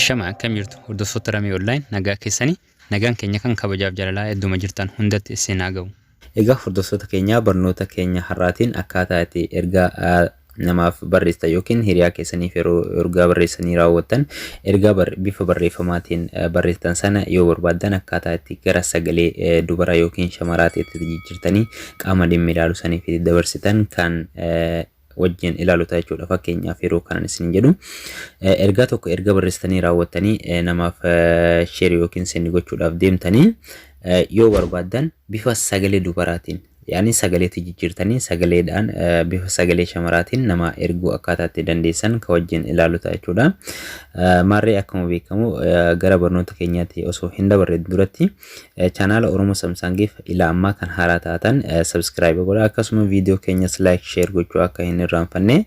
Ashama akkam jirtu hordoftoota Ramee Online nagaa keessanii nagaan keenya kan kabajaaf jaalalaa hedduma jirtan hundatti isin haa ga'u. Egaa hordoftoota keenya barnoota keenya har'aatiin akkaataa itti ergaa namaaf barreessan yookiin hiriyaa keessaniif yeroo ergaa barreessanii raawwattan ergaa bifa barreeffamaatiin barreessan sana yoo barbaadan akkaataa itti gara sagalee dubaraa yookiin shamaraatti itti jijjiirtanii qaama dhimmi ilaalu saniif dabarsitan kan wajjin ilaaluuta jechuudha. Fakkeenyaaf yeroo kanan isin jedhu ergaa tokko erga barreessanii raawwattanii namaaf share yookiin send gochuudhaaf deemtanii yoo barbaadan bifa sagalee dubaraatiin yaani sagalee jijjiirtanii sagaleedhaan bifa sagalee shamaraatiin nama erguu akkaataa itti dandeessan ka wajjin ilaaluuta jechuudha. Maarree akkuma beekamu gara barnoota keenyaatti osoo hin dabarre duratti channel Oromoo Samsangiif ila amma kan haaraa taatan subscribe godhaa akkasuma viidiyoo keenyas like share gochuu akka hin irraanfanne.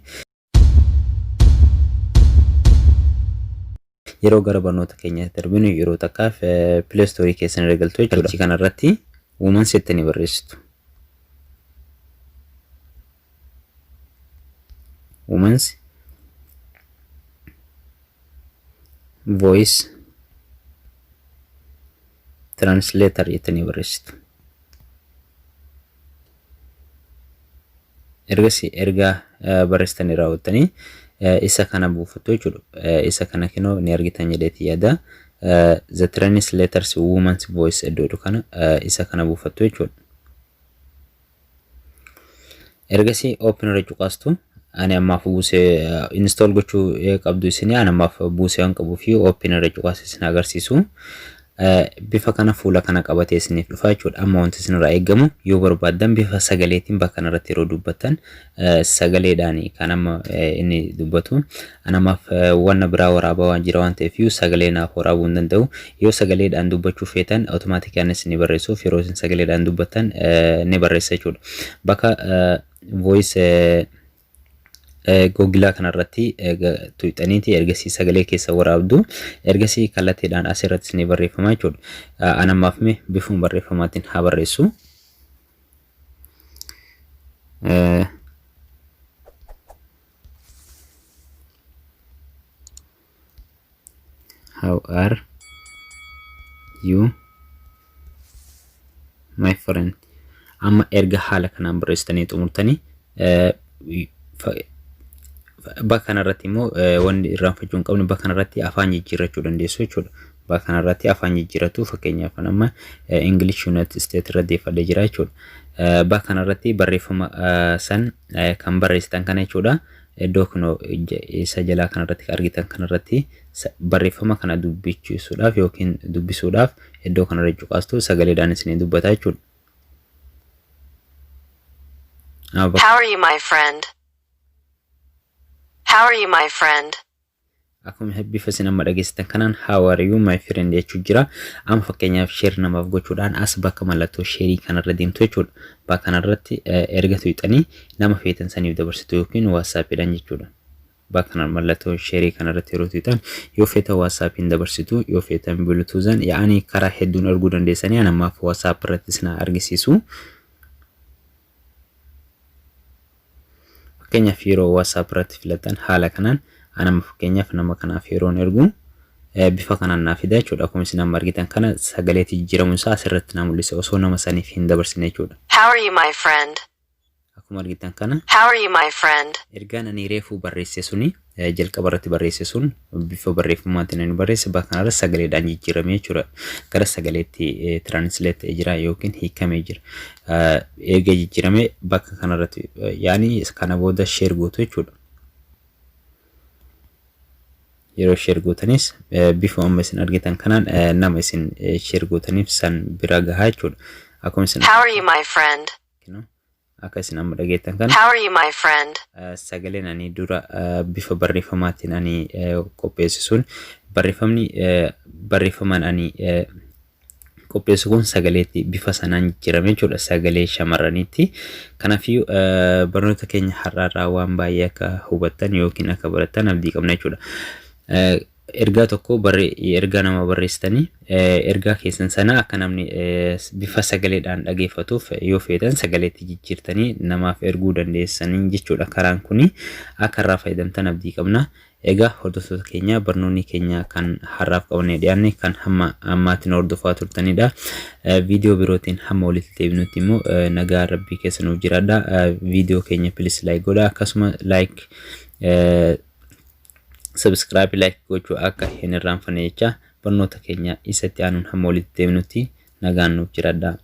Yeroo gara barnoota keenyaatti darbinu yeroo takkaaf Play Store keessan galtu jechuudha. Kana irratti uuman settanii barreessitu. Women's voice translator yettanii barreessitu. Erga barreessanii raawwattanii isa kana buufattu jechuudha. Isa kana kinoo ni argitan jedheeti yaada. The translators women's voice iddoo kana isa kana buufattu jechuudha. Ergasii open irra cuqaastu. Ani ammaaf buusee install gochuu qabdu isini ani ammaaf buusee waan qabuuf open irra cuqaas isin agarsiisu. Bifa kana fuula kana qabatee isiniif dhufa jechuudha. Amma wanti isin irraa eegamu yoo barbaadan bifa sagaleetiin bakka kanarratti yeroo dubbattan sagaleedhaan kan amma inni dubbatu. Ani ammaaf wanna biraa waraabaa waan jira waan ta'eef sagalee naaf waraabuu hin danda'u. Yoo sagaleedhaan dubbachuu feetan automaatikaan isin barreessuuf yeroo isin sagaleedhaan dubbattan ni barreessa jechuudha. Bakka voice Google kanarratti tuuxaniiti ergasii sagalee keessa waraabdu ergasii kallattiidhaan asirratti ni barreeffama jechuudha. Ani ammaaf bifuun barreeffamaatiin haa barreessu. How are you my friend? Amma erga haala kanaan barreessitanii xumurtanii bakka kanarratti immoo wanti irraanfachuu hin qabne bakka kanarratti afaan jijjiirrachuu dandeessu jechuudha. Bakka kanarratti afaan jijjiirratu fakkeenyaaf amma English United States irra deeffadee jira jechuudha. Bakka kanarratti barreeffama san kan barreessitan kana jechuudha. Iddoo kunoo isa jalaa kanarratti argitan kanarratti barreeffama kana dubbisuudhaaf yookiin dubbisuudhaaf iddoo kanarra cuqaastu sagaleedhaan isin dubbata jechuudha. How are you, my friend? How are you, my friend? Akkuma bifa isin amma dhageessitan kanaan how are you my friend jechuu jira. Amma fakkeenyaaf share namaaf gochuudhaan as bakka mallattoo share kanarra deemtu jechuudha. Bakka kanarratti erga tuuxanii nama feetan saniif dabarsitu yookiin WhatsAppidhaan jechuudha. Bakka kana mallattoo share kanarratti yeroo tuuxan yoo feetan WhatsAppiin dabarsitu yoo feetan Bluetooth yaani karaa hedduun arguu dandeessanii ammaaf WhatsApp irratti isin argisiisu. Fakkeenyaaf yeroo WhatsApp irratti filatan haala kanaan anama fakkeenyaaf nama kanaaf yeroon ergu bifa kanaan naaf fida jechuudha. Akkuma isin amma argitan kana sagalee jijjiiramuun isaa asirratti na mul'isa osoo nama saniif hin dabarsine jechuudha. How are you, my friend? Akkuma argitan kana How are you, my friend? ergaan ani reefuu barreesse suni jalqaba irratti barreesse sun bifa barreeffamaatiin ani barreesse bakka kanarra sagaleedhaan jijjiirame jechuudha. Gara sagaleetti translate jira yookiin hiikamee jira. Erga jijjiirame bakka kanarratti yaani kana booda share gootu jechuudha. Yeroo share gootanis bifa amma isin argitan kanaan nama isin share gootaniif san bira gahaa jechuudha. Akkuma isin How are you, my friend? akka isin amma dhageettan kana How are you, my friend? sagaleen ani dura bifa barreeffamaatiin ani qopheessisuun barreeffamaan ani qopheessu kun sagaleetti bifa sanaan jijjiirame jechuudha. Sagalee shamarraniitti. Kanaafiyyuu barnoota keenya har'aarraa waan baay'ee akka hubattan yookiin akka barattan abdii qabna jechuudha. Ergaa tokko ergaa nama barreessitanii ergaa keessan sana akka namni bifa sagaleedhaan dhageeffatuuf yoo feetan sagaleetti jijjiirtanii namaaf erguu dandeessanii jechuudha. Karaan kuni akka irraa fayyadamtan abdii qabna. Egaa hordoftoota keenya barnoonni keenya kan har'aaf qabannee dhiyaanne kan hamma ammaatiin hordofaa turtanidha. Viidiyoo birootiin hamma walitti deebinutti immoo nagaa rabbii keessa nuuf jiraadha. Viidiyoo keenya please like godhaa akkasuma like subscribe like gochuu akka hin irraanfanne jecha barnoota keenya isatti aanuun hamma walitti deebinutti nagaan nuuf jiraadha.